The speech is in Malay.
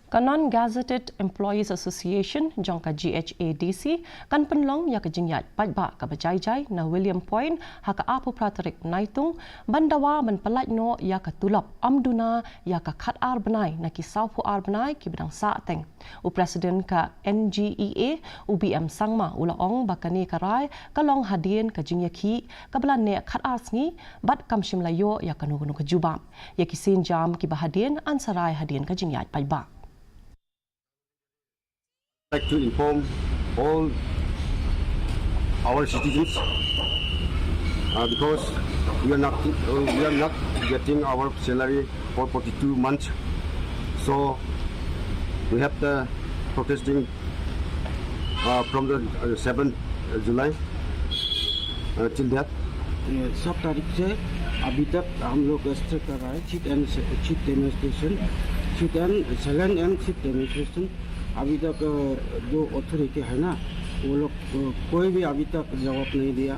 Kanan Gazetted Employees Association Jong KHASI kan Pynlong ya ke Jingïaid Paidbah ka berjai-jai na William Point haka apu Tarik naitung bandawa menpelaj no ya ke tulap amduna ya ke khat ar benai na ki saupu ar benai ki bidang saateng. U Presiden ka NGEA UBM Sangma ulaong bakani karai kalong hadien ka Jingïaid ka belan ne khat ar sngi bat kam shimlayo ya kanu ke jubam ya ki sin jam ki bahadien ansarai hadien ka Jingïaid Paidbah. I'd like to inform all our citizens because we are not getting our salary for 42 months, so we have the protesting from the 7th July till that. 7 तारीख से अभी तक हम लोग स्ट्राइक कर रहे हैं, cheat demonstration, silent and cheat demonstration. अभी तक जो अथॉरिटी है ना, वो लोग कोई भी अभी तक जवाब नहीं दिया।